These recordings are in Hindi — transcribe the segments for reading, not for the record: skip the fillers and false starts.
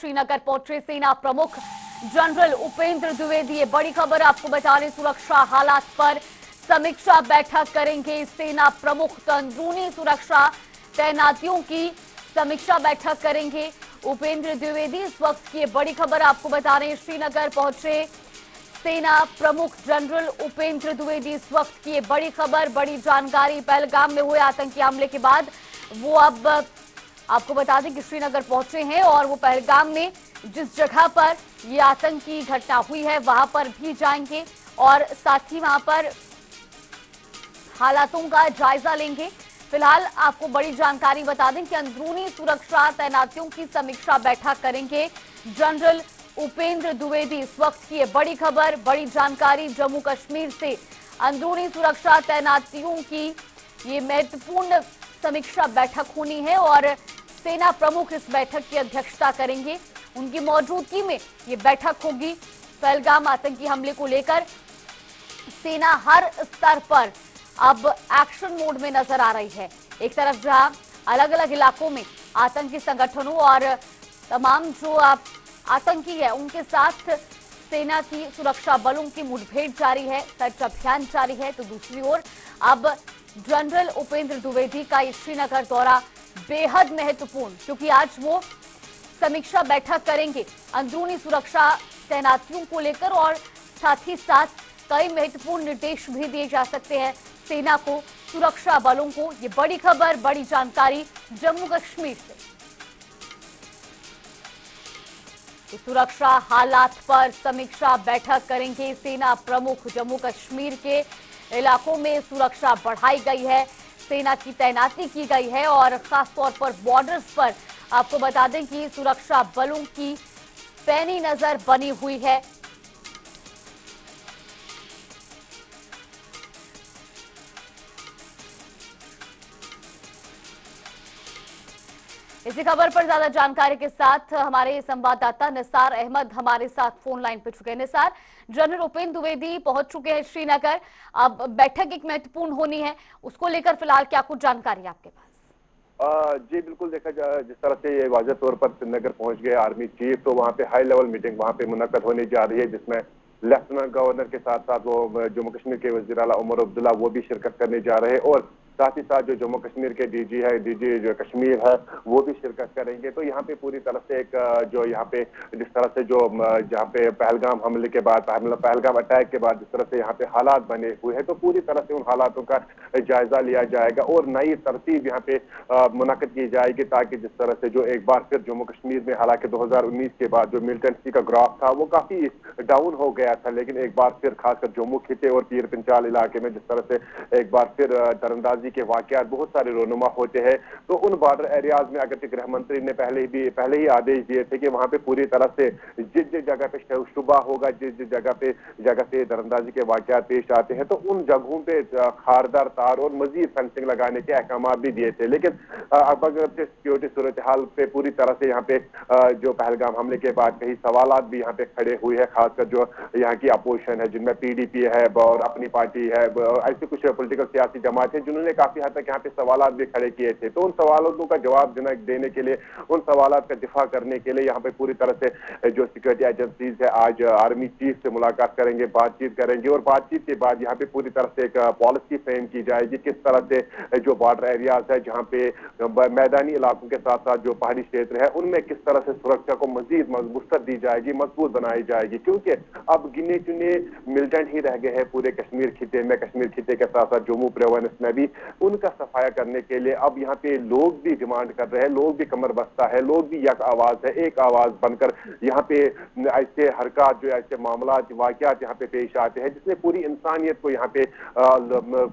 श्रीनगर पहुंचे सेना प्रमुख जनरल उपेंद्र द्विवेदी। ये बड़ी खबर आपको बता दें, सुरक्षा हालात पर समीक्षा बैठक करेंगे सेना प्रमुख। तो अंदरूनी सुरक्षा तैनातियों की समीक्षा बैठक करेंगे उपेंद्र द्विवेदी। इस वक्त की बड़ी खबर आपको बता रहे हैं, श्रीनगर पहुंचे सेना प्रमुख जनरल उपेंद्र द्विवेदी। इस वक्त की बड़ी खबर, बड़ी जानकारी। पहलगाम में हुए आतंकी हमले के बाद वो अब आपको बता दें कि श्रीनगर पहुंचे हैं और वो पहलगाम में जिस जगह पर ये आतंकी घटना हुई है वहां पर भी जाएंगे और साथ ही वहां पर हालातों का जायजा लेंगे। फिलहाल आपको बड़ी जानकारी बता दें कि अंदरूनी सुरक्षा तैनातियों की समीक्षा बैठक करेंगे जनरल उपेंद्र द्विवेदी। इस वक्त की बड़ी खबर, बड़ी जानकारी जम्मू कश्मीर से। अंदरूनी सुरक्षा तैनातियों की ये महत्वपूर्ण समीक्षा बैठक होनी है और सेना प्रमुख इस बैठक की अध्यक्षता करेंगे। उनकी मौजूदगी में ये बैठक होगी। पहलगाम आतंकी हमले को लेकर सेना हर स्तर पर अब एक्शन मोड में नजर आ रही है। एक तरफ जहां अलग अलग इलाकों में आतंकी संगठनों और तमाम जो आतंकी है उनके साथ सेना की सुरक्षा बलों की मुठभेड़ जारी है, सर्च अभियान जारी है, तो दूसरी ओर अब जनरल उपेंद्र द्विवेदी का ये श्रीनगर दौरा बेहद महत्वपूर्ण, क्योंकि आज वो समीक्षा बैठक करेंगे अंदरूनी सुरक्षा तैनातियों को लेकर और साथ ही साथ कई महत्वपूर्ण निर्देश भी दिए जा सकते हैं सेना को, सुरक्षा बलों को। ये बड़ी खबर, बड़ी जानकारी जम्मू कश्मीर से। तो सुरक्षा हालात पर समीक्षा बैठक करेंगे सेना प्रमुख। जम्मू कश्मीर के इलाकों में सुरक्षा बढ़ाई गई है, सेना की तैनाती की गई है और खासतौर पर बॉर्डर्स पर आपको बता दें कि सुरक्षा बलों की पैनी नजर बनी हुई है। इसी खबर पर ज्यादा जानकारी के साथ हमारे संवाददाता निसार अहमद हमारे साथ फोन लाइन पर चुके हैं। निसार, जनरल उपेंद्र द्विवेदी पहुंच चुके हैं श्रीनगर। अब बैठक एक महत्वपूर्ण होनी है, उसको लेकर फिलहाल क्या कुछ जानकारी आपके पास? जी बिल्कुल, देखा जाए जिस तरह से ये वाज़ेह तौर पर श्रीनगर पहुंच गए आर्मी चीफ, तो वहां पे हाई लेवल मीटिंग वहां पे मुनक्कद होने जा रही है, जिसमें लेफ्टिनेंट गवर्नर के साथ साथ वो जम्मू कश्मीर के वज़ीर आला उमर अब्दुल्ला वो भी शिरकत करने जा रहे हैं और साथ ही साथ जो जम्मू कश्मीर के डीजी है, डीजी जो कश्मीर है, वो भी शिरकत करेंगे। तो यहाँ पे पूरी तरह से एक जो यहाँ पे जिस तरह से जो जहाँ पे पहलगाम हमले के बाद पहलगाम अटैक के बाद जिस तरह से यहाँ पे हालात बने हुए हैं, तो पूरी तरह से उन हालातों का जायजा लिया जाएगा और नई तरतीब यहाँ पे मुनक्कद की जाएगी, ताकि जिस तरह से जो एक बार फिर जम्मू कश्मीर में, हालांकि 2019 के बाद जो मिलिटेंसी का ग्राफ था वो काफी डाउन हो गया था, लेकिन एक बार फिर खासकर जम्मू खिते और पीर पंचाल इलाके में जिस तरह से एक बार फिर दरअंदाजी के वाकयात बहुत सारे रोनुमा होते हैं, तो उन बॉर्डर एरियाज में अगर गृह मंत्री ने पहले ही आदेश दिए थे कि वहां पे पूरी तरह से जिस जिस जगह पे शुबा होगा, जिस जिस जगह से दरअंदाजी के वाकयात पेश आते हैं, तो उन जगहों पे खारदार तार और मजीद फेंसिंग लगाने के अहकाम भी दिए थे। लेकिन अब अगर सिक्योरिटी सूरत हाल पे पूरी तरह से यहाँ पे जो पहलगाम हमले के बाद कई सवालात भी यहाँ पे खड़े हुए हैं, खासकर जो यहाँ की अपोजिशन है, जिनमें पीडीपी है और अपनी पार्टी है, ऐसे कुछ पोलिटिकल सियासी जमात है जिन्होंने काफी हद तक यहाँ पे सवालात भी खड़े किए थे। तो उन सवालों का जवाब देने के लिए, उन सवालात का दिफा करने के लिए यहाँ पे पूरी तरह से जो सिक्योरिटी एजेंसीज है आज आर्मी चीफ से मुलाकात करेंगे, बातचीत करेंगे और बातचीत के बाद यहाँ पे पूरी तरह से एक पॉलिसी फ्रेम की जाएगी, किस तरह से जो बॉर्डर एरियाज है, जहाँ पे मैदानी इलाकों के साथ साथ जो पहाड़ी क्षेत्र है, उनमें किस तरह से सुरक्षा को मजीद मजबूत दी जाएगी, मजबूत बनाई जाएगी, क्योंकि अब गिने चुने मिलिटेंट ही रह गए हैं पूरे कश्मीर खिते में। कश्मीर खिते के साथ साथ जम्मू प्रोविंस में भी उनका सफाया करने के लिए अब यहाँ पे लोग भी डिमांड कर रहे हैं, लोग भी कमर बस्ता है, लोग भी एक आवाज है, एक आवाज बनकर यहाँ पे ऐसे हरकत जो ऐसे मामला वाकयात यहाँ पे पेश आते हैं जिसने पूरी इंसानियत को यहाँ पे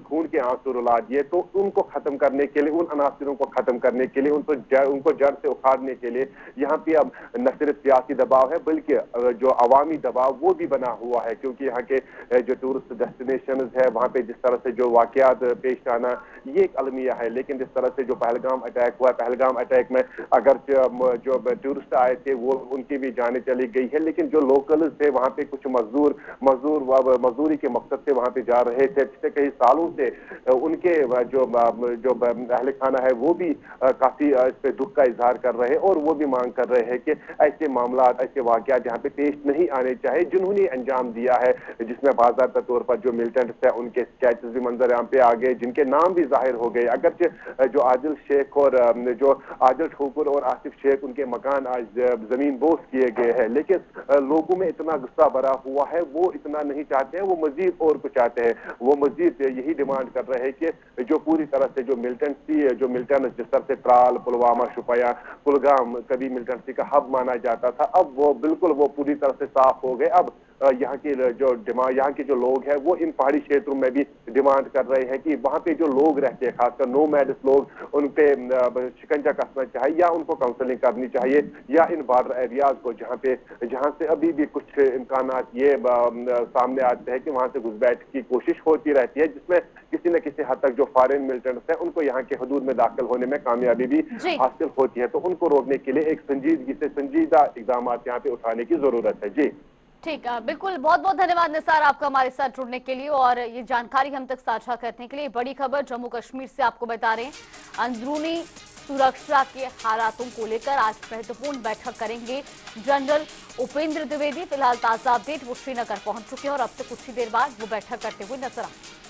खून के आंसू रुला दिए, तो उनको खत्म करने के लिए, उन अनासरों को खत्म करने के लिए, उनको जड़ से उखाड़ने के लिए यहाँ पे अब न सिर्फ सियासी दबाव है बल्कि जो अवामी दबाव वो भी बना हुआ है, क्योंकि यहाँ के जो टूरिस्ट डेस्टिनेशन है वहाँ पे जिस तरह से जो वाकयात पेश आना ये एक अलमिया है। लेकिन जिस तरह से जो पहलगाम अटैक हुआ, पहलगाम अटैक में अगर जो टूरिस्ट आए थे वो उनकी भी जानें चली गई है, लेकिन जो लोकल थे वहां पे कुछ मजदूरी के मकसद से वहां पे जा रहे थे, पिछले कई सालों से उनके जो अहले खाना है वो भी काफी इस पे दुख का इजहार कर रहे हैं और वो भी मांग कर रहे हैं कि ऐसे मामला, ऐसे वाकयात यहाँ पे पेश नहीं आने चाहिए जिन्होंने अंजाम दिया है, जिसमें बाज़ाब्ता तौर पर जो मिलिटेंट्स है उनके स्केचेस भी मंजर यहाँ पे आ गए, जिनके नाम भी जाहिर हो गए। अगरचे जो आदिल शेख और जो आदिल ठोकुर और आसिफ शेख, उनके मकान आज जमीन बोस किए गए हैं, लेकिन लोगों में इतना गुस्सा भरा हुआ है, वो इतना नहीं चाहते हैं, वो मजीद और कुछ चाहते हैं। वो मजीद यही डिमांड कर रहे हैं कि जो पूरी तरह से जो मिलिटेंसी, जो मिलिटेंट जिस तरह से त्राल, पुलवामा, शुपया, कुलगाम कभी मिलिटेंसी का हब माना जाता था, अब वो बिल्कुल वो पूरी तरह से साफ हो गए। अब यहाँ की जो डिमांड, यहाँ के जो लोग हैं वो इन पहाड़ी क्षेत्रों में भी डिमांड कर रहे हैं कि वहाँ पे जो लोग रहते हैं, खासकर नोमैड्स लोग, उन पे शिकंजा कसना चाहिए या उनको काउंसलिंग करनी चाहिए, या इन बॉर्डर एरियाज को जहाँ से अभी भी कुछ इम्कान ये सामने आते हैं कि वहाँ से घुसपैठ की कोशिश होती रहती है, जिसमें किसी न किसी हद तक जो फॉरेन मिलिटेंट्स हैं उनको यहाँ के हदूद में दाखिल होने में कामयाबी भी हासिल होती है। तो उनको रोकने के लिए एक संजीदगी से संजीदा इकदाम यहाँ पे उठाने की जरूरत है। जी ठीक है, बिल्कुल। बहुत बहुत धन्यवाद निसार आपका हमारे साथ जुड़ने के लिए और ये जानकारी हम तक साझा करने के लिए। बड़ी खबर जम्मू कश्मीर से आपको बता रहे हैं, अंदरूनी सुरक्षा के हालातों को लेकर आज महत्वपूर्ण बैठक करेंगे जनरल उपेंद्र द्विवेदी। फिलहाल ताजा अपडेट, वो श्रीनगर पहुंच चुके हैं और अब से कुछ ही देर बाद वो बैठक करते हुए नजर आएंगे।